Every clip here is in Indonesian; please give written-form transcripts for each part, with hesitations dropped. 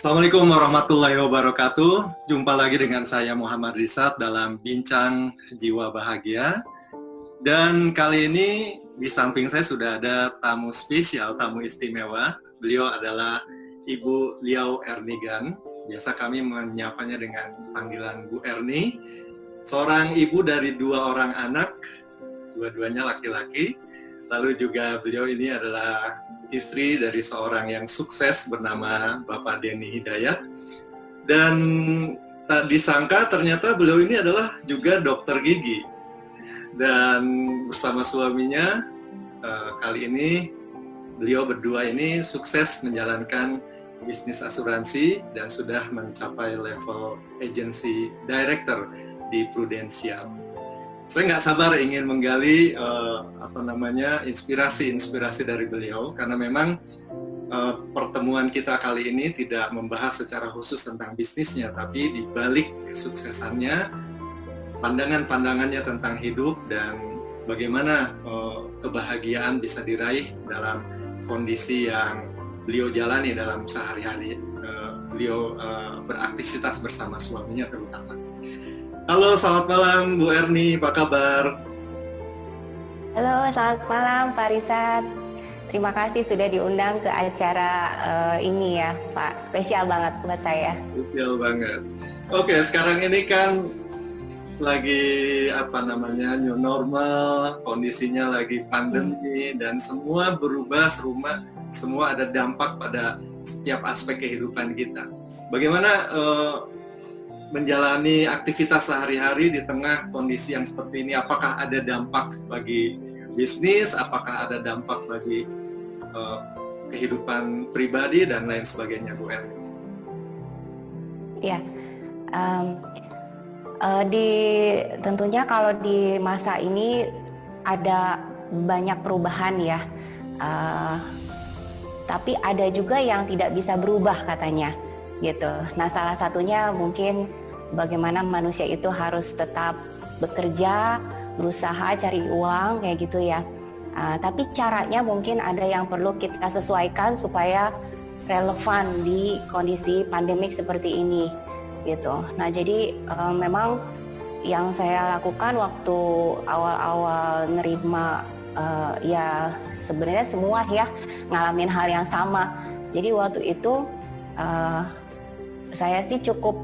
Assalamualaikum warahmatullahi wabarakatuh. Jumpa lagi dengan saya Muhammad Rizat dalam Bincang Jiwa Bahagia. Dan kali ini di samping saya sudah ada tamu spesial, tamu istimewa. Beliau adalah Ibu Liau Ernigan. Biasa kami menyapanya dengan panggilan Bu Erni. Seorang ibu dari 2 orang anak, dua-duanya laki-laki. Lalu juga beliau ini adalah istri dari seorang yang sukses bernama Bapak Denny Hidayat. Dan tak disangka ternyata beliau ini adalah juga dokter gigi. Dan bersama suaminya kali ini beliau berdua ini sukses menjalankan bisnis asuransi dan sudah mencapai level agency director di Prudential. Saya nggak sabar ingin menggali inspirasi dari beliau, karena memang pertemuan kita kali ini tidak membahas secara khusus tentang bisnisnya, tapi di balik kesuksesannya, pandangannya tentang hidup dan bagaimana kebahagiaan bisa diraih dalam kondisi yang beliau jalani dalam sehari-hari beliau beraktivitas bersama suaminya terutama. Halo, selamat malam Bu Erni, apa kabar? Halo, selamat malam Pak Rizat. Terima kasih sudah diundang ke acara ini ya Pak, spesial banget buat saya. Spesial banget. Oke, sekarang ini kan lagi new normal, kondisinya lagi pandemi dan semua berubah, semua ada dampak pada setiap aspek kehidupan kita. Bagaimana menjalani aktivitas sehari-hari di tengah kondisi yang seperti ini? Apakah ada dampak bagi bisnis? Apakah ada dampak bagi kehidupan pribadi dan lain sebagainya, Bu Erni? Ya, tentunya kalau di masa ini ada banyak perubahan ya, tapi ada juga yang tidak bisa berubah katanya, gitu. Nah, salah satunya mungkin bagaimana manusia itu harus tetap bekerja, berusaha cari uang kayak gitu ya. Tapi caranya mungkin ada yang perlu kita sesuaikan supaya relevan di kondisi pandemik seperti ini. Gitu. Nah, jadi memang yang saya lakukan waktu awal-awal nerima ya sebenarnya semua ya ngalamin hal yang sama. Jadi waktu itu saya sih cukup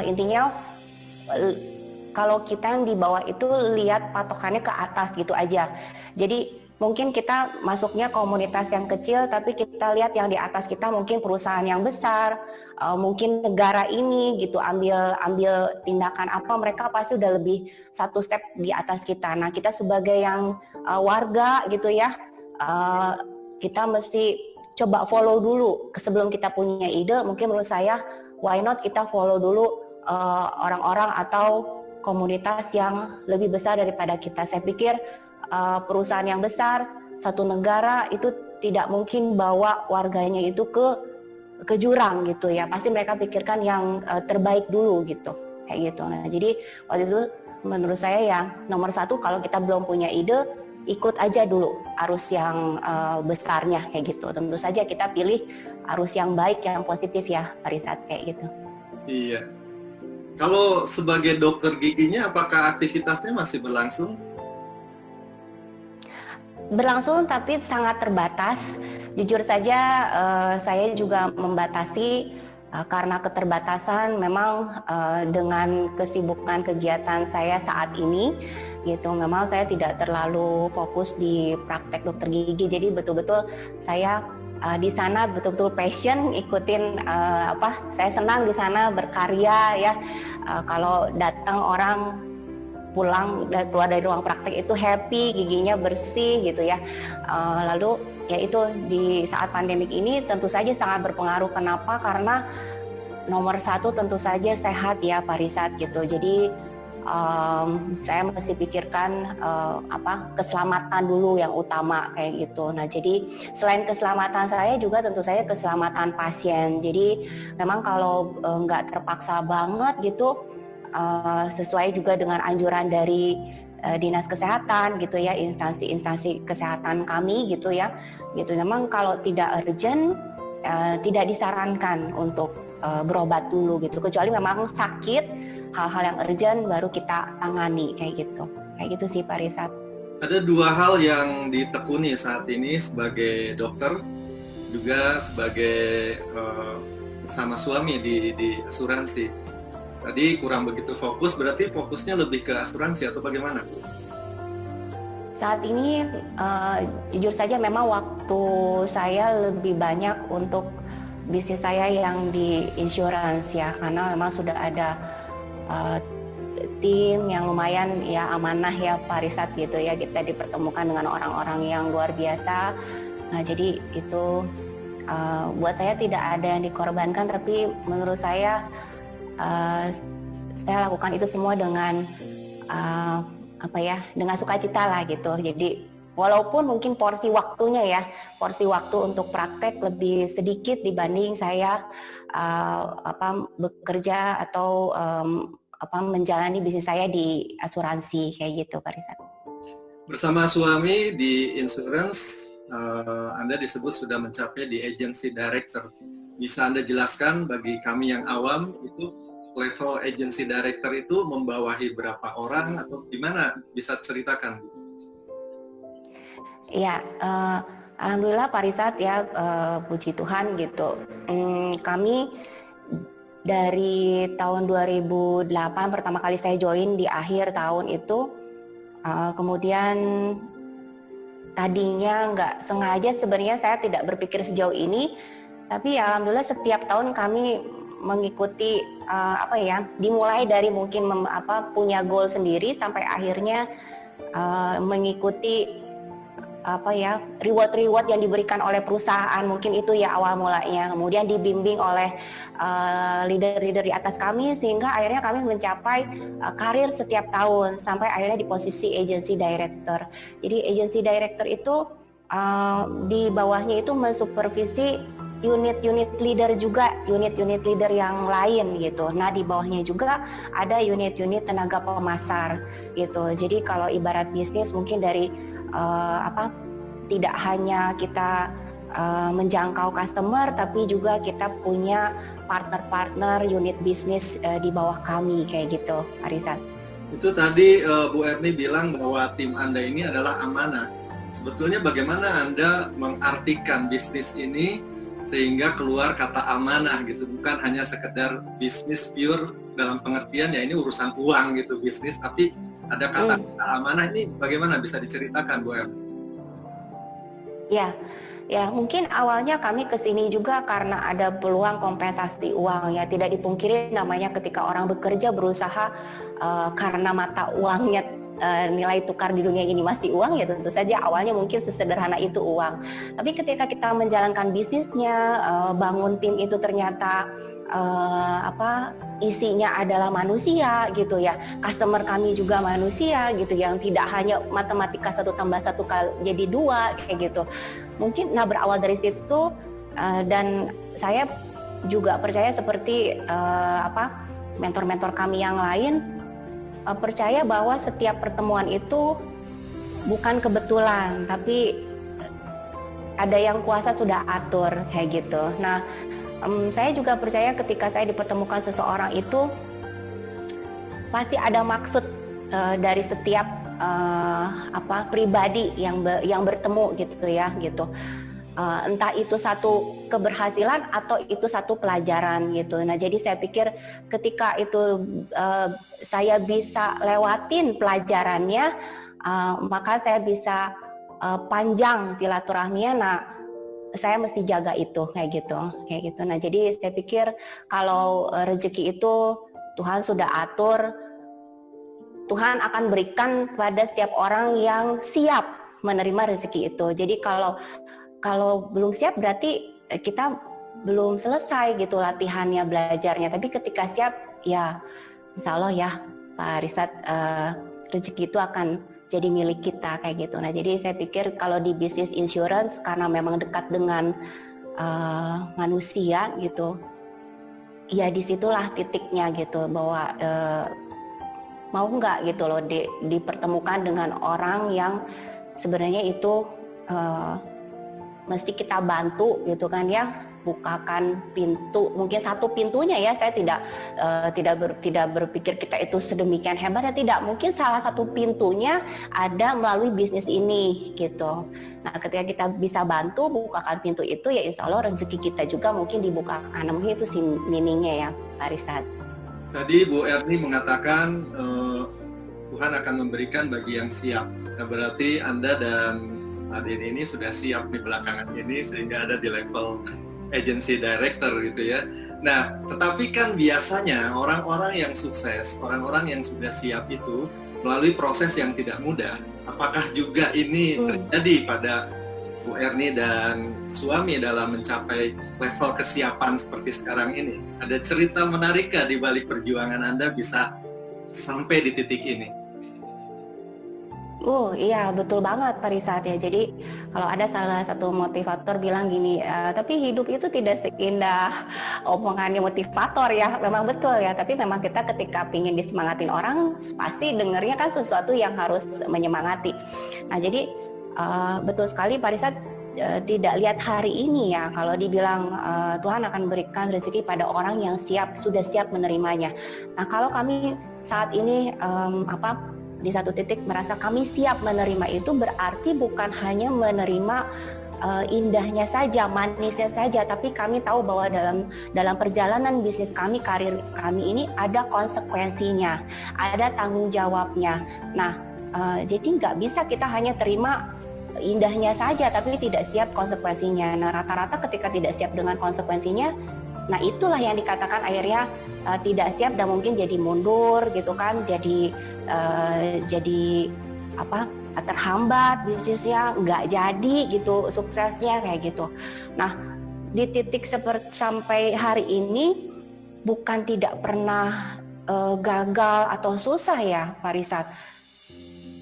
intinya kalau kita yang di bawah itu lihat patokannya ke atas gitu aja. Jadi mungkin kita masuknya komunitas yang kecil, tapi kita lihat yang di atas kita mungkin perusahaan yang besar, mungkin negara ini gitu ambil tindakan apa, mereka pasti udah lebih satu step di atas kita. Nah, kita sebagai yang warga gitu ya, kita mesti coba follow dulu sebelum kita punya ide. Mungkin menurut saya why not kita follow dulu orang-orang atau komunitas yang lebih besar daripada kita. Saya pikir perusahaan yang besar, satu negara itu tidak mungkin bawa warganya itu ke jurang gitu ya. Pasti mereka pikirkan yang terbaik dulu gitu, kayak gitu. Nah, jadi waktu itu menurut saya yang nomor satu, kalau kita belum punya ide, ikut aja dulu arus yang besarnya kayak gitu. Tentu saja kita pilih arus yang baik, yang positif ya, Pak Rizat, kayak gitu. Iya. Kalau sebagai dokter giginya, apakah aktivitasnya masih berlangsung? Berlangsung tapi sangat terbatas. Jujur saja saya juga membatasi karena keterbatasan memang dengan kesibukan kegiatan saya saat ini gitu. Memang saya tidak terlalu fokus di praktek dokter gigi. Jadi betul-betul saya di sana betul-betul passion ikutin saya senang di sana berkarya ya. Kalau datang orang pulang keluar dari ruang praktek itu happy, giginya bersih gitu ya. Lalu ya itu di saat pandemik ini tentu saja sangat berpengaruh. Kenapa? Karena nomor satu tentu saja sehat ya Pak Rizat gitu. Jadi saya mesti pikirkan keselamatan dulu yang utama kayak gitu. Nah, jadi selain keselamatan saya juga tentu saja keselamatan pasien. Jadi memang kalau nggak terpaksa banget gitu, sesuai juga dengan anjuran dari dinas kesehatan gitu ya, instansi kesehatan kami gitu ya, gitu. Memang kalau tidak urgent tidak disarankan untuk berobat dulu gitu. Kecuali memang sakit, hal-hal yang urgent baru kita tangani kayak gitu sih Pak Risat. Ada dua hal yang ditekuni saat ini sebagai dokter, juga sebagai sama suami di asuransi. Tadi kurang begitu fokus, berarti fokusnya lebih ke asuransi atau bagaimana? Saat ini jujur saja memang waktu saya lebih banyak untuk bisnis saya yang di insurance ya, karena memang sudah ada tim yang lumayan ya amanah ya Pak Risat gitu ya, kita dipertemukan dengan orang-orang yang luar biasa. Nah jadi itu buat saya tidak ada yang dikorbankan, tapi menurut saya lakukan itu semua dengan dengan sukacita lah gitu. Jadi walaupun mungkin porsi waktu untuk praktek lebih sedikit dibanding saya bekerja atau menjalani bisnis saya di asuransi kayak gitu Pak Rizal. Bersama suami di insurance, Anda disebut sudah mencapai di agency director. Bisa Anda jelaskan bagi kami yang awam, itu level agency director itu membawahi berapa orang atau gimana, bisa ceritakan? Ya, alhamdulillah Pak Risat ya, puji Tuhan gitu. Kami dari tahun 2008 pertama kali saya join di akhir tahun itu, kemudian tadinya nggak sengaja sebenarnya saya tidak berpikir sejauh ini, tapi ya alhamdulillah setiap tahun kami mengikuti dimulai dari mungkin punya goal sendiri sampai akhirnya mengikuti reward yang diberikan oleh perusahaan, mungkin itu ya awal mulanya, kemudian dibimbing oleh leader-leader di atas kami sehingga akhirnya kami mencapai karir setiap tahun sampai akhirnya di posisi agency director. Jadi agency director itu di bawahnya itu mensupervisi unit-unit leader juga, unit-unit leader yang lain gitu. Nah di bawahnya juga ada unit-unit tenaga pemasar gitu. Jadi kalau ibarat bisnis mungkin dari tidak hanya kita menjangkau customer, tapi juga kita punya partner-partner unit bisnis di bawah kami kayak gitu, Arisan. Itu tadi Bu Erni bilang bahwa tim Anda ini adalah amanah. Sebetulnya bagaimana Anda mengartikan bisnis ini sehingga keluar kata amanah gitu, bukan hanya sekedar bisnis pure dalam pengertian ya ini urusan uang gitu bisnis, tapi ada kata amanah ini bagaimana bisa diceritakan Bu Erni? Ya mungkin awalnya kami kesini juga karena ada peluang kompensasi uang ya, tidak dipungkiri namanya ketika orang bekerja berusaha karena mata uangnya nilai tukar di dunia ini masih uang ya tentu saja awalnya mungkin sesederhana itu uang. Tapi ketika kita menjalankan bisnisnya, bangun tim itu ternyata isinya adalah manusia gitu ya, customer kami juga manusia gitu yang tidak hanya matematika 1 tambah 1 jadi 2 kayak gitu. Mungkin berawal dari situ dan saya juga percaya seperti mentor-mentor kami yang lain percaya bahwa setiap pertemuan itu bukan kebetulan, tapi ada yang kuasa sudah atur kayak gitu. Nah, saya juga percaya ketika saya dipertemukan seseorang itu pasti ada maksud dari setiap pribadi yang bertemu gitu ya gitu. Entah itu satu keberhasilan atau itu satu pelajaran gitu. Nah jadi saya pikir ketika itu saya bisa lewatin pelajarannya, maka saya bisa panjang silaturahminya. Nah saya mesti jaga itu kayak gitu. Nah jadi saya pikir kalau rezeki itu Tuhan sudah atur, Tuhan akan berikan pada setiap orang yang siap menerima rezeki itu. Jadi kalau belum siap berarti kita belum selesai gitu latihannya, belajarnya. Tapi ketika siap ya insya Allah ya Pak Risat, rezeki itu akan jadi milik kita kayak gitu. Nah jadi saya pikir kalau di bisnis insurance karena memang dekat dengan manusia gitu, ya disitulah titiknya gitu bahwa mau nggak gitu loh dipertemukan dengan orang yang sebenarnya itu mesti kita bantu gitu kan ya, bukakan pintu, mungkin satu pintunya ya, saya tidak berpikir kita itu sedemikian hebat ya, tidak, mungkin salah satu pintunya ada melalui bisnis ini gitu. Nah, ketika kita bisa bantu bukakan pintu itu, ya insya Allah rezeki kita juga mungkin dibukakan. Nah, mungkin itu sih meaningnya ya, Pak Risat. Tadi Bu Erni mengatakan Tuhan akan memberikan bagi yang siap. Nah, berarti Anda dan Pak Denny ini sudah siap di belakangan ini sehingga ada di level agency director gitu ya. Nah, tetapi kan biasanya orang-orang yang sukses, orang-orang yang sudah siap itu melalui proses yang tidak mudah. Apakah juga ini terjadi pada Bu Erni dan suami dalam mencapai level kesiapan seperti sekarang ini? Ada cerita menarikkah di balik perjuangan Anda bisa sampai di titik ini? Iya betul banget Pak Risat ya. Jadi kalau ada salah satu motivator bilang gini, tapi hidup itu tidak seindah omongannya motivator ya. Memang betul ya. Tapi memang kita ketika pingin disemangatin orang, pasti dengernya kan sesuatu yang harus menyemangati. Nah jadi betul sekali Pak Risat, tidak lihat hari ini ya. Kalau dibilang Tuhan akan berikan rezeki pada orang yang sudah siap menerimanya. Nah kalau kami saat ini di satu titik merasa kami siap menerima itu, berarti bukan hanya menerima indahnya saja, manisnya saja, tapi kami tahu bahwa dalam perjalanan bisnis kami, karir kami ini ada konsekuensinya, ada tanggung jawabnya. Nah, jadi nggak bisa kita hanya terima indahnya saja tapi tidak siap konsekuensinya. Nah, rata-rata ketika tidak siap dengan konsekuensinya, nah itulah yang dikatakan akhirnya tidak siap dan mungkin jadi mundur gitu kan, jadi terhambat bisnisnya, nggak jadi gitu suksesnya kayak gitu. Nah di titik seperti sampai hari ini bukan tidak pernah gagal atau susah ya Pak Risat,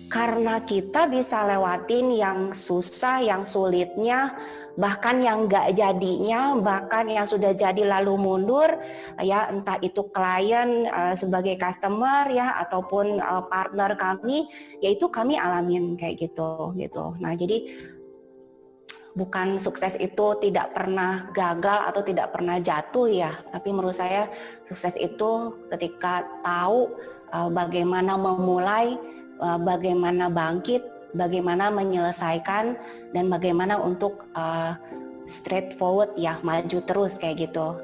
karena kita bisa lewatin yang susah, yang sulitnya, bahkan yang nggak jadinya, bahkan yang sudah jadi lalu mundur, ya entah itu klien sebagai customer ya ataupun partner kami, yaitu kami alamin kayak gitu. Nah jadi bukan sukses itu tidak pernah gagal atau tidak pernah jatuh ya, tapi menurut saya sukses itu ketika tahu bagaimana memulai, bagaimana bangkit, bagaimana menyelesaikan, dan bagaimana untuk straightforward ya, maju terus kayak gitu.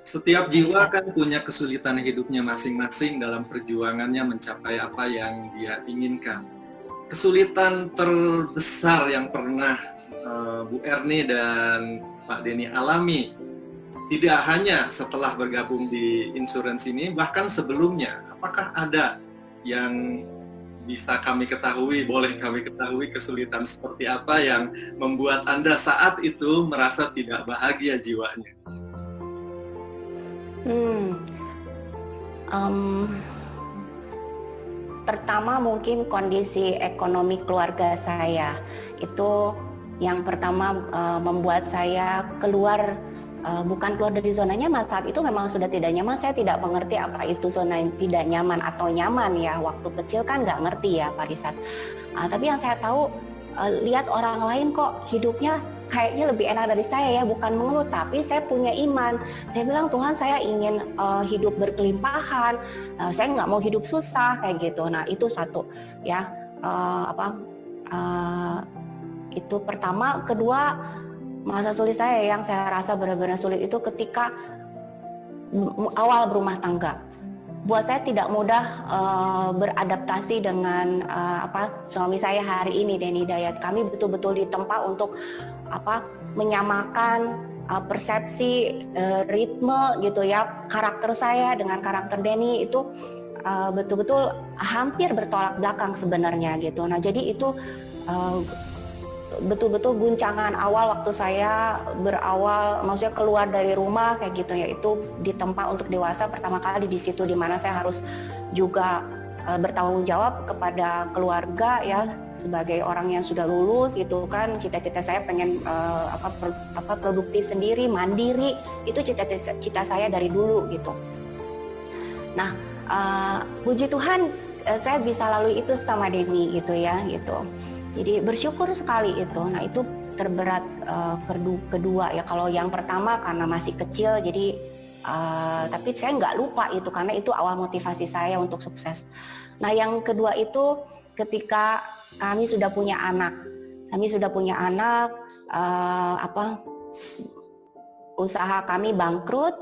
Setiap jiwa kan punya kesulitan hidupnya masing-masing dalam perjuangannya mencapai apa yang dia inginkan. Kesulitan terbesar yang pernah Bu Erni dan Pak Denny alami, tidak hanya setelah bergabung di insurance ini, bahkan sebelumnya, apakah ada yang bisa kami ketahui, boleh kami ketahui kesulitan seperti apa yang membuat Anda saat itu merasa tidak bahagia jiwanya? Pertama mungkin kondisi ekonomi keluarga saya itu yang pertama membuat saya bukan keluar dari zona nyaman. Saat itu memang sudah tidak nyaman, saya tidak mengerti apa itu zona yang tidak nyaman atau nyaman ya. Waktu kecil kan nggak ngerti ya Pak Risat. Tapi yang saya tahu, lihat orang lain kok hidupnya kayaknya lebih enak dari saya ya, bukan mengeluh, tapi saya punya iman. Saya bilang, Tuhan saya ingin hidup berkelimpahan, saya nggak mau hidup susah kayak gitu. Nah itu satu ya, itu pertama. Kedua, masa sulit saya yang saya rasa benar-benar sulit itu ketika awal berumah tangga. Buat saya tidak mudah beradaptasi dengan suami saya hari ini, Denny Hidayat. Kami betul-betul ditempa untuk menyamakan persepsi, ritme gitu ya. Karakter saya dengan karakter Denny itu betul-betul hampir bertolak belakang sebenarnya gitu. Nah jadi itu betul-betul guncangan awal waktu saya maksudnya keluar dari rumah kayak gitu ya, itu ditempa untuk dewasa pertama kali di situ, di mana saya harus juga bertanggung jawab kepada keluarga ya, sebagai orang yang sudah lulus gitu kan. Cita-cita saya pengen produktif sendiri, mandiri, itu cita-cita saya dari dulu gitu. Nah puji Tuhan saya bisa lalui itu sama Denny gitu ya gitu. Jadi bersyukur sekali itu. Nah itu terberat kedua ya. Kalau yang pertama karena masih kecil, jadi tapi saya nggak lupa itu karena itu awal motivasi saya untuk sukses. Nah, yang kedua itu ketika kami sudah punya anak, usaha kami bangkrut,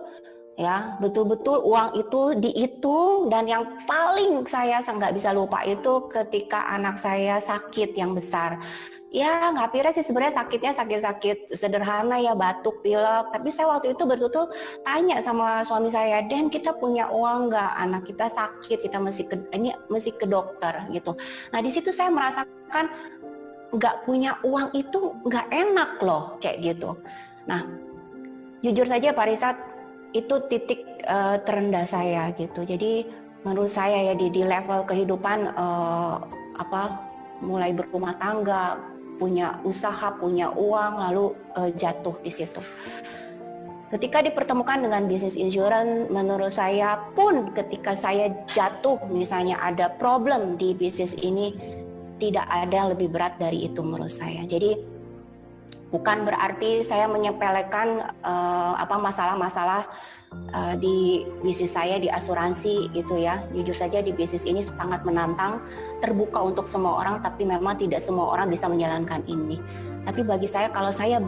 ya betul-betul uang itu dihitung, dan yang paling saya nggak bisa lupa itu ketika anak saya sakit yang besar. Ya nggak pira sih sebenarnya, sakit sederhana ya, batuk, pilek. Tapi saya waktu itu betul-betul tanya sama suami saya, "Den, kita punya uang nggak? Anak kita sakit, kita mesti ke dokter gitu." Nah di situ saya merasakan nggak punya uang itu nggak enak loh kayak gitu. Nah jujur saja Pak Risat, itu titik terendah saya gitu. Jadi menurut saya ya di level kehidupan mulai berumah tangga, punya usaha, punya uang, lalu jatuh di situ. Ketika dipertemukan dengan bisnis insurance, menurut saya pun ketika saya jatuh, misalnya ada problem di bisnis ini, tidak ada yang lebih berat dari itu menurut saya. Jadi bukan berarti saya menyepelekan masalah-masalah di bisnis saya di asuransi gitu ya. Jujur saja di bisnis ini sangat menantang, terbuka untuk semua orang, tapi memang tidak semua orang bisa menjalankan ini. Tapi bagi saya, kalau saya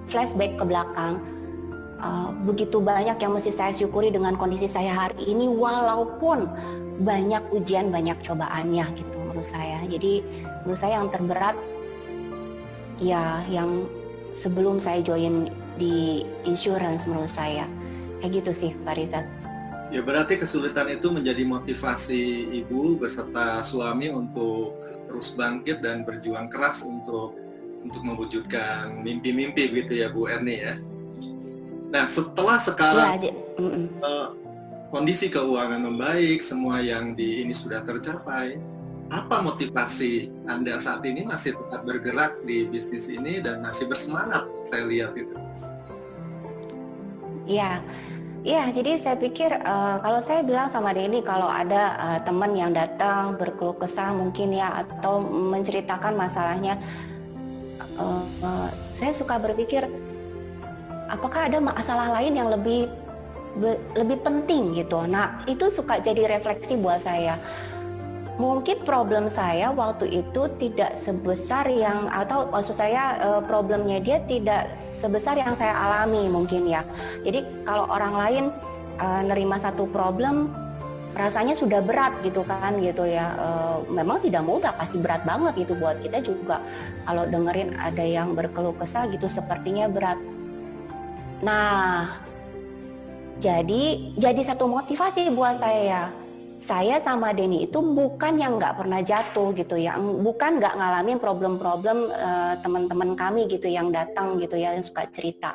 flashback ke belakang, begitu banyak yang mesti saya syukuri dengan kondisi saya hari ini, walaupun banyak ujian, banyak cobaannya gitu menurut saya. Jadi menurut saya yang terberat ya yang sebelum saya join di insurance menurut saya. Kayak gitu sih Pak Rizat. Ya berarti kesulitan itu menjadi motivasi ibu beserta suami untuk terus bangkit dan berjuang keras untuk mewujudkan mimpi-mimpi gitu ya Bu Erni ya. Nah setelah sekarang kondisi keuangan membaik, semua yang di ini sudah tercapai, apa motivasi Anda saat ini masih tetap bergerak di bisnis ini dan masih bersemangat, saya lihat itu? Iya, jadi saya pikir kalau saya bilang sama Denny, kalau ada teman yang datang berkeluh kesah mungkin ya, atau menceritakan masalahnya, saya suka berpikir apakah ada masalah lain yang lebih penting gitu. Nah itu suka jadi refleksi buat saya. Mungkin problem saya waktu itu tidak sebesar yang, atau maksud saya problemnya dia tidak sebesar yang saya alami mungkin ya. Jadi kalau orang lain nerima satu problem rasanya sudah berat gitu kan gitu ya. Memang tidak mudah, pasti berat banget gitu buat kita juga. Kalau dengerin ada yang berkeluh kesah gitu sepertinya berat. Nah jadi satu motivasi buat saya sama Denny itu bukan yang nggak pernah jatuh gitu ya, bukan nggak ngalamin problem-problem teman-teman kami gitu yang datang gitu ya, yang suka cerita.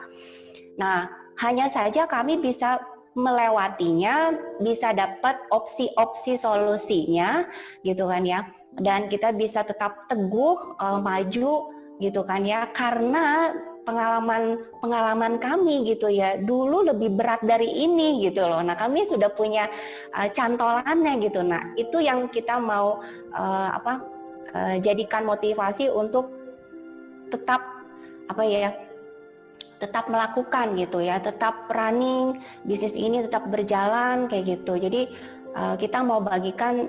Nah hanya saja kami bisa melewatinya, bisa dapat opsi-opsi solusinya gitu kan ya, dan kita bisa tetap teguh maju gitu kan ya, karena pengalaman kami gitu ya, dulu lebih berat dari ini gitu loh. Nah kami sudah punya cantolannya gitu. Nah itu yang kita mau jadikan motivasi untuk tetap tetap melakukan gitu ya, tetap running bisnis ini, tetap berjalan kayak gitu. Jadi kita mau bagikan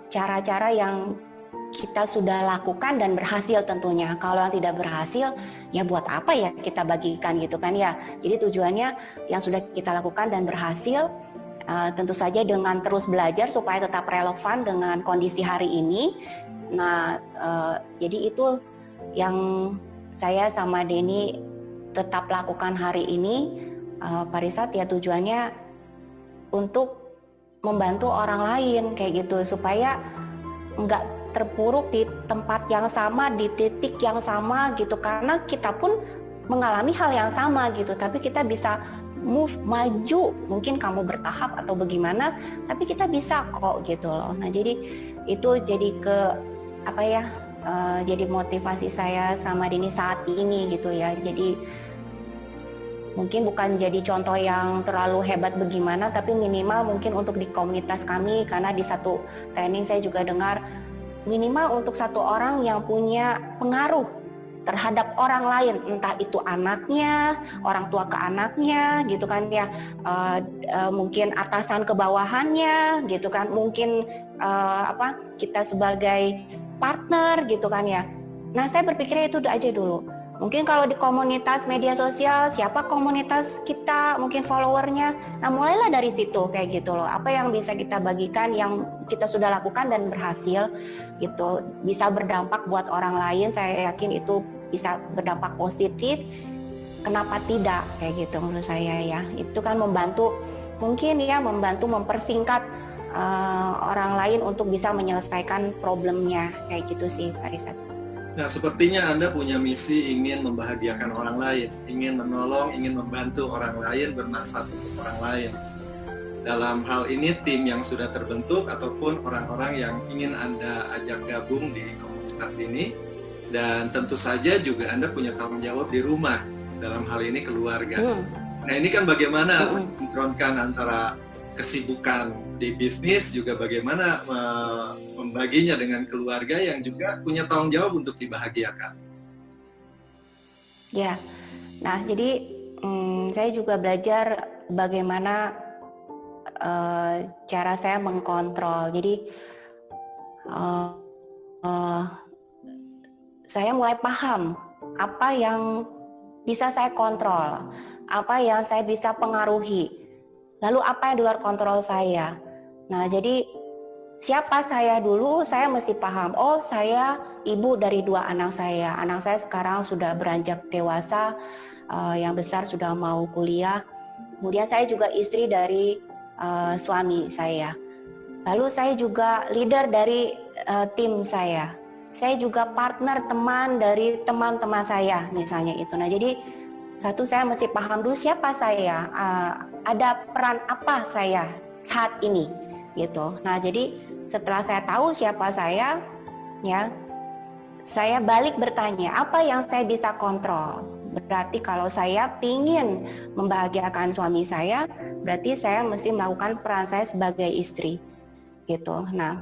cara-cara yang kita sudah lakukan dan berhasil tentunya. Kalau yang tidak berhasil, ya buat apa ya kita bagikan gitu kan ya. Jadi tujuannya yang sudah kita lakukan dan berhasil, tentu saja dengan terus belajar supaya tetap relevan dengan kondisi hari ini. Nah, jadi itu yang saya sama Denny tetap lakukan hari ini, Pak Risat, ya tujuannya untuk membantu orang lain kayak gitu, supaya enggak terpuruk di tempat yang sama, di titik yang sama gitu, karena kita pun mengalami hal yang sama gitu, tapi kita bisa maju, mungkin kamu bertahap atau bagaimana, tapi kita bisa kok gitu loh. Nah jadi itu jadi jadi motivasi saya sama Denny saat ini gitu ya. Jadi mungkin bukan jadi contoh yang terlalu hebat bagaimana, tapi minimal mungkin untuk di komunitas kami, karena di satu training saya juga dengar minimal untuk satu orang yang punya pengaruh terhadap orang lain, entah itu anaknya, orang tua ke anaknya, gitu kan ya, mungkin atasan ke bawahannya, gitu kan, mungkin kita sebagai partner, gitu kan ya. Nah, saya berpikirnya itu aja dulu. Mungkin kalau di komunitas media sosial, siapa komunitas kita, mungkin followernya. Nah, mulailah dari situ kayak gitu loh. Apa yang bisa kita bagikan, yang kita sudah lakukan dan berhasil gitu, bisa berdampak buat orang lain. Saya yakin itu bisa berdampak positif. Kenapa tidak kayak gitu menurut saya ya. Itu kan membantu, mungkin ya membantu mempersingkat orang lain untuk bisa menyelesaikan problemnya kayak gitu sih, Pak Rizat. Nah, sepertinya Anda punya misi ingin membahagiakan orang lain, ingin menolong, ingin membantu orang lain, bermanfaat untuk orang lain. Dalam hal ini, tim yang sudah terbentuk ataupun orang-orang yang ingin Anda ajak gabung di komunitas ini, dan tentu saja juga Anda punya tanggung jawab di rumah, dalam hal ini keluarga. Nah, ini kan bagaimana mensinkronkan antara kesibukan di bisnis, juga bagaimana membaginya dengan keluarga yang juga punya tanggung jawab untuk dibahagiakan. Ya, nah jadi saya juga belajar bagaimana cara saya mengkontrol. Jadi saya mulai paham apa yang bisa saya kontrol, apa yang saya bisa pengaruhi. Lalu apa yang di luar kontrol saya? Nah, jadi siapa saya dulu, saya mesti paham. Oh, saya ibu dari 2 anak saya. Anak saya sekarang sudah beranjak dewasa, yang besar sudah mau kuliah. Kemudian saya juga istri dari suami saya. Lalu saya juga leader dari tim saya. Saya juga partner teman dari teman-teman saya, misalnya itu. Nah, jadi satu, saya mesti paham dulu siapa saya, ada peran apa saya saat ini, gitu. Nah, jadi setelah saya tahu siapa saya, ya, saya balik bertanya apa yang saya bisa kontrol. Berarti kalau saya ingin membahagiakan suami saya, berarti saya mesti melakukan peran saya sebagai istri, gitu. Nah,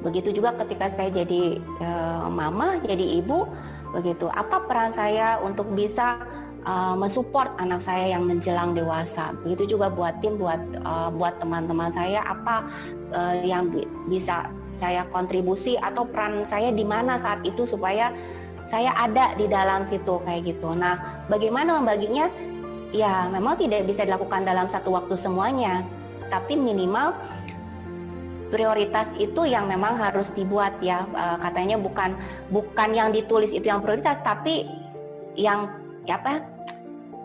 begitu juga ketika saya jadi mama, jadi ibu, begitu. Apa peran saya untuk bisa mensupport anak saya yang menjelang dewasa. Begitu juga buat tim, buat teman-teman saya, apa yang bisa saya kontribusi atau peran saya di mana saat itu supaya saya ada di dalam situ kayak gitu. Nah, bagaimana membaginya? Ya, memang tidak bisa dilakukan dalam satu waktu semuanya, tapi minimal prioritas itu yang memang harus dibuat ya. Katanya bukan yang ditulis itu yang prioritas, tapi yang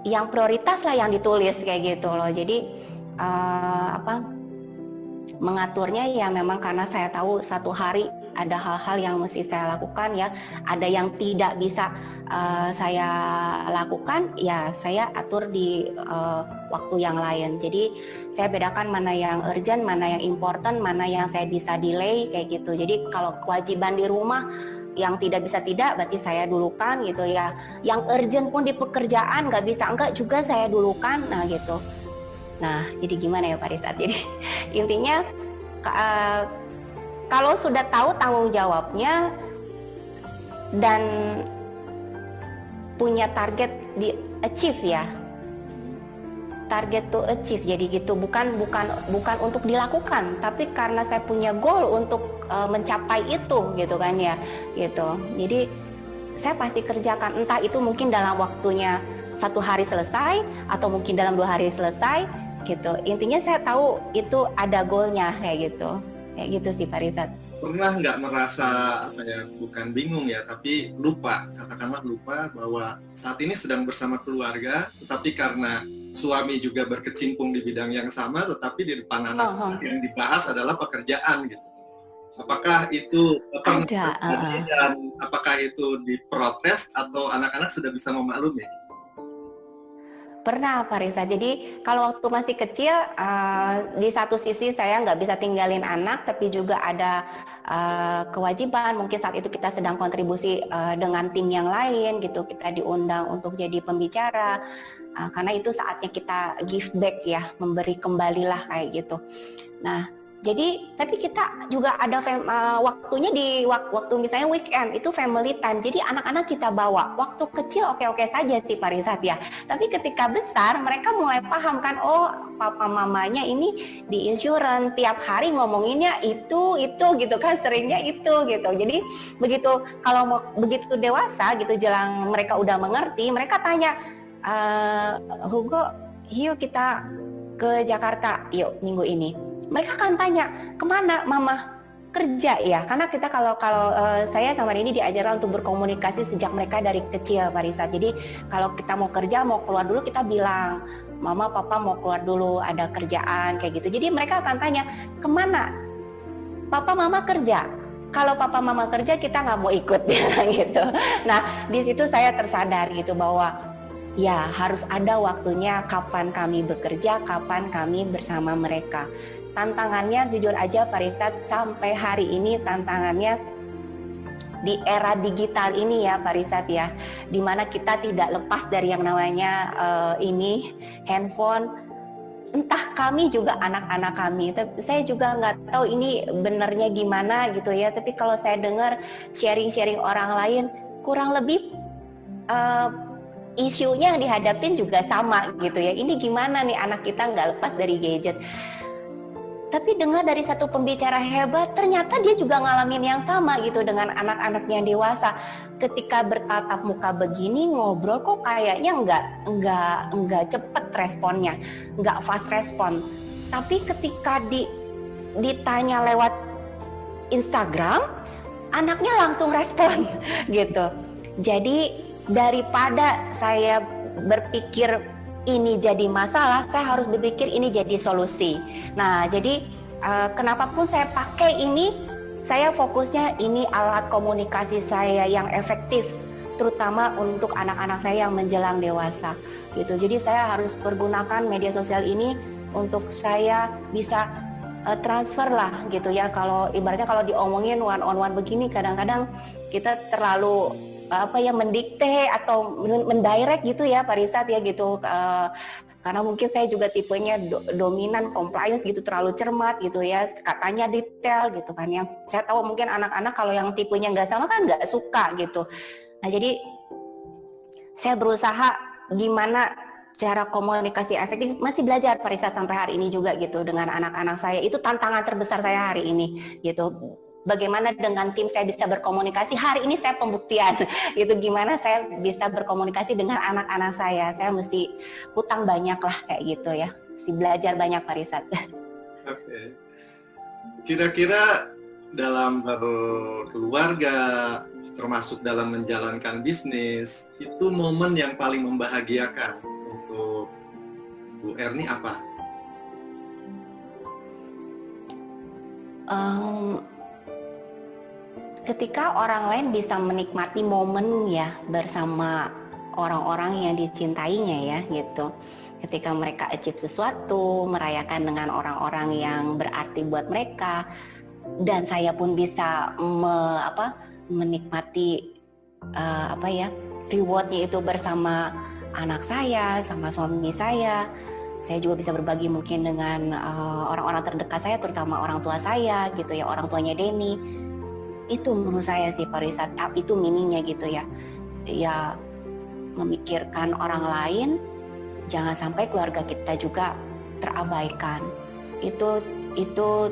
yang prioritas lah yang ditulis kayak gitu loh. Jadi mengaturnya ya memang karena saya tahu satu hari ada hal-hal yang mesti saya lakukan ya, ada yang tidak bisa saya lakukan ya saya atur di waktu yang lain. Jadi saya bedakan mana yang urgent, mana yang important, mana yang saya bisa delay kayak gitu. Jadi kalau kewajiban di rumah yang tidak bisa tidak berarti saya dulukan gitu ya. Yang urgent pun di pekerjaan nggak bisa enggak juga saya dulukan, nah gitu. Nah, jadi gimana ya Pak Rizat? Jadi intinya kalau sudah tahu tanggung jawabnya dan punya target di achieve ya, target to achieve, jadi gitu, bukan untuk dilakukan, tapi karena saya punya goal untuk mencapai itu gitu kan ya, gitu. Jadi saya pasti kerjakan, entah itu mungkin dalam waktunya 1 hari selesai atau mungkin dalam 2 hari selesai gitu. Intinya saya tahu itu ada goalnya kayak gitu sih Pak Rizat. Pernah nggak merasa bukan bingung ya, tapi lupa, katakanlah lupa bahwa saat ini sedang bersama keluarga, tetapi karena suami juga berkecimpung di bidang yang sama, tetapi di depan anak yang dibahas adalah pekerjaan gitu. Apakah itu pernah terjadi dan apakah itu diprotes atau anak-anak sudah bisa memaklumi? Pernah Pak Risa, jadi kalau waktu masih kecil di satu sisi saya nggak bisa tinggalin anak, tapi juga ada kewajiban, mungkin saat itu kita sedang kontribusi dengan tim yang lain gitu, kita diundang untuk jadi pembicara, karena itu saatnya kita give back ya, memberi kembalilah kayak gitu. Nah, Jadi, tapi kita juga ada waktunya di waktu misalnya weekend itu family time. Jadi anak-anak kita bawa. Waktu kecil oke-oke saja sih Pak Rizat ya. Tapi ketika besar mereka mulai paham kan, oh papa mamanya ini di insurance tiap hari ngomonginnya itu gitu kan, seringnya itu gitu. Jadi begitu kalau begitu dewasa gitu jelang mereka udah mengerti, mereka tanya, Hugo, yuk kita ke Jakarta yuk minggu ini. Mereka akan tanya, kemana mama? Kerja ya, karena kita kalau saya sama ini diajarkan untuk berkomunikasi sejak mereka dari kecil Pak Risa. Jadi kalau kita mau kerja, mau keluar dulu, kita bilang, mama papa mau keluar dulu, ada kerjaan kayak gitu. Jadi mereka akan tanya, kemana? Papa mama kerja. Kalau papa mama kerja kita nggak mau ikut gitu. Nah di situ saya tersadar gitu bahwa ya harus ada waktunya kapan kami bekerja, kapan kami bersama mereka. Tantangannya jujur aja Pak Rizat, sampai hari ini tantangannya di era digital ini ya Pak Rizat ya, dimana kita tidak lepas dari yang namanya ini handphone. Entah kami juga anak-anak kami, saya juga nggak tahu ini benernya gimana gitu ya, tapi kalau saya dengar sharing-sharing orang lain kurang lebih isunya yang dihadapin juga sama gitu ya. Ini gimana nih anak kita nggak lepas dari gadget. Tapi dengar dari satu pembicara hebat, ternyata dia juga ngalamin yang sama gitu dengan anak-anaknya dewasa. Ketika bertatap muka begini, ngobrol kok kayaknya nggak cepet responnya, nggak fast respon. Tapi ketika ditanya lewat Instagram, anaknya langsung respon gitu. Jadi daripada saya berpikir ini jadi masalah, saya harus berpikir ini jadi solusi. Nah, jadi kenapa pun saya pakai ini, saya fokusnya ini alat komunikasi saya yang efektif, terutama untuk anak-anak saya yang menjelang dewasa, gitu. Jadi saya harus pergunakan media sosial ini untuk saya bisa transfer lah, gitu ya. Kalau ibaratnya kalau diomongin one on one begini, kadang-kadang kita terlalu mendikte atau mendirect gitu ya Pak Rizat ya gitu, karena mungkin saya juga tipenya dominan compliance gitu, terlalu cermat gitu ya, katanya detail gitu kan ya. Saya tahu mungkin anak-anak kalau yang tipenya nggak sama kan nggak suka gitu. Nah jadi saya berusaha gimana cara komunikasi efektif, masih belajar Pak Rizat sampai hari ini juga gitu dengan anak-anak saya. Itu tantangan terbesar saya hari ini gitu. Bagaimana dengan tim saya bisa berkomunikasi, hari ini saya pembuktian gitu, gimana saya bisa berkomunikasi dengan anak-anak saya mesti hutang banyak lah kayak gitu ya, mesti belajar banyak Pak Rizat. Oke. Kira-kira dalam keluarga, termasuk dalam menjalankan bisnis, itu momen yang paling membahagiakan untuk Bu Erni apa? Ketika orang lain bisa menikmati momen ya bersama orang-orang yang dicintainya ya gitu. Ketika mereka achieve sesuatu, merayakan dengan orang-orang yang berarti buat mereka, dan saya pun bisa menikmati rewardnya itu bersama anak saya, sama suami saya. Saya juga bisa berbagi mungkin dengan orang-orang terdekat saya, terutama orang tua saya gitu ya, orang tuanya Denny. Itu menurut saya sih Pak Rizat, itu mininya gitu ya. Ya memikirkan orang lain, jangan sampai keluarga kita juga terabaikan. Itu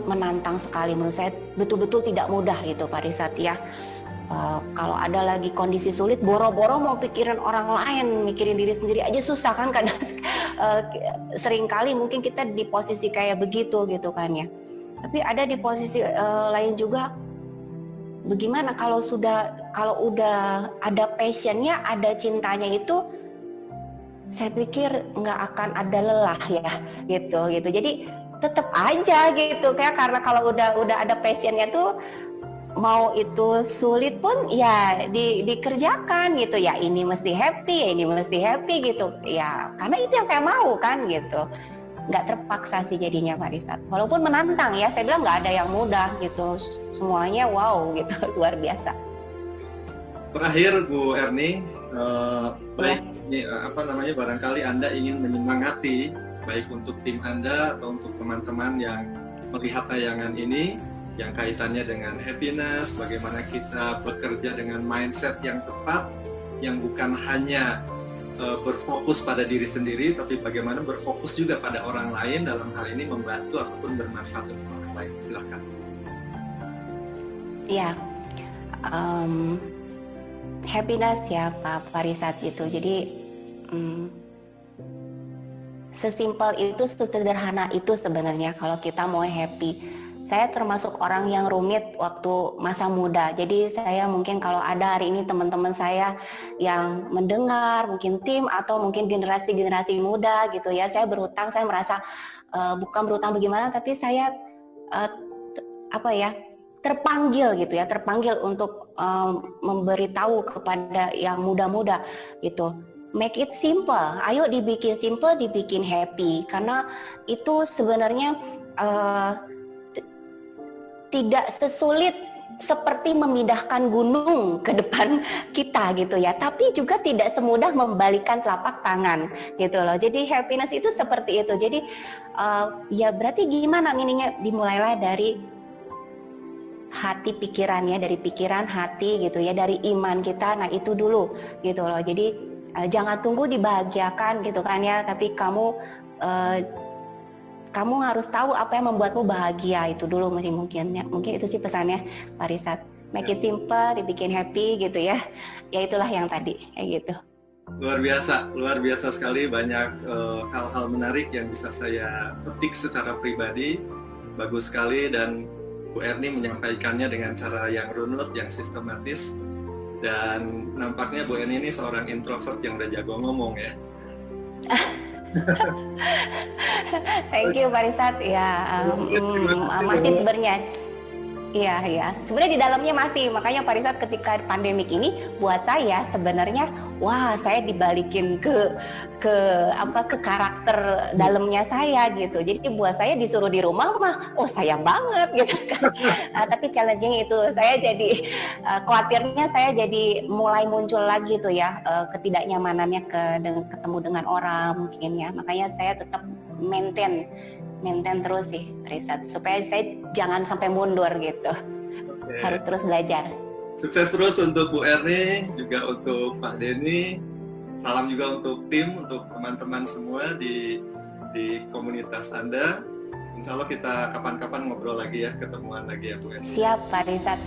menantang sekali menurut saya, betul-betul tidak mudah gitu Pak Rizat ya. Kalau ada lagi kondisi sulit, boro-boro mau pikirin orang lain, mikirin diri sendiri aja susah kan kadang. Seringkali mungkin kita di posisi kayak begitu gitu kan ya. Tapi ada di posisi lain juga, bagaimana kalau udah ada passionnya, ada cintanya, itu saya pikir nggak akan ada lelah ya gitu. Jadi tetap aja gitu kayak, karena kalau udah ada passionnya tuh, mau itu sulit pun ya dikerjakan gitu ya, ini mesti happy gitu ya, karena itu yang saya mau kan gitu. Nggak terpaksa sih jadinya Pak Rizat, walaupun menantang ya, saya bilang nggak ada yang mudah gitu, semuanya wow gitu, luar biasa. Terakhir Bu Erni, barangkali Anda ingin menyemangati baik untuk tim Anda atau untuk teman-teman yang melihat tayangan ini yang kaitannya dengan happiness, bagaimana kita bekerja dengan mindset yang tepat, yang bukan hanya berfokus pada diri sendiri, tapi bagaimana berfokus juga pada orang lain, dalam hal ini membantu ataupun bermanfaat untuk orang lain. Silahkan. Ya, happiness ya Pak Parisat itu. Jadi sesimpel itu, sederhana itu sebenarnya kalau kita mau happy. Saya termasuk orang yang rumit waktu masa muda. Jadi saya mungkin kalau ada hari ini teman-teman saya yang mendengar, mungkin tim atau mungkin generasi-generasi muda gitu ya, saya berhutang, saya merasa bukan berhutang bagaimana, tapi saya terpanggil gitu ya, terpanggil untuk memberitahu kepada yang muda-muda gitu. Make it simple, ayo dibikin simple, dibikin happy, karena itu sebenarnya tidak sesulit seperti memindahkan gunung ke depan kita gitu ya, tapi juga tidak semudah membalikan telapak tangan gitu loh. Jadi happiness itu seperti itu. Jadi ya berarti gimana mininya, dimulailah dari hati pikirannya, dari pikiran hati gitu ya, dari iman kita. Nah itu dulu gitu loh. Jadi jangan tunggu dibahagiakan gitu kan ya, tapi kamu harus tahu apa yang membuatmu bahagia, itu dulu mungkin itu sih pesannya Pak Risat. Make it simple, dibikin happy gitu ya. Ya itulah yang tadi kayak gitu. Luar biasa sekali, banyak hal-hal menarik yang bisa saya petik secara pribadi. Bagus sekali, dan Bu Erni menyampaikannya dengan cara yang runut, yang sistematis. Dan nampaknya Bu Erni ini seorang introvert yang udah jago ngomong ya. Thank you Pak Risat ya, masih sebenarnya iya sebenarnya di dalamnya masih, makanya Pak Risat ketika pandemik ini buat saya sebenarnya wah, saya dibalikin ke karakter dalamnya saya gitu. Jadi buat saya disuruh di rumah mah sayang banget gitu kan. Tapi challenge-nya itu saya jadi khawatirnya saya jadi mulai muncul lagi tuh ya ketidaknyamanannya ketemu dengan orang mungkin ya. Makanya saya tetap maintain terus sih Risat, supaya saya jangan sampai mundur gitu. Harus terus belajar. Sukses terus untuk Bu Erni, juga untuk Pak Denny. Salam juga untuk tim, untuk teman-teman semua di komunitas Anda. Insya Allah kita kapan-kapan ngobrol lagi ya, ketemuan lagi ya Bu Erni. Siap Pak Risat.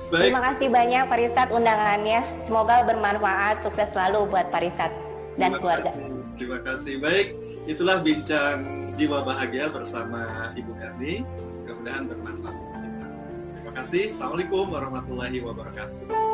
Baik. Terima kasih banyak Pak Risat undangannya. Semoga bermanfaat, sukses selalu buat Pak Risat dan keluarga. Terima kasih. Baik, itulah bincang jiwa bahagia bersama Ibu Erni. Mudah-mudahan bermanfaat untuk kita. Terima kasih. Assalamualaikum warahmatullahi wabarakatuh.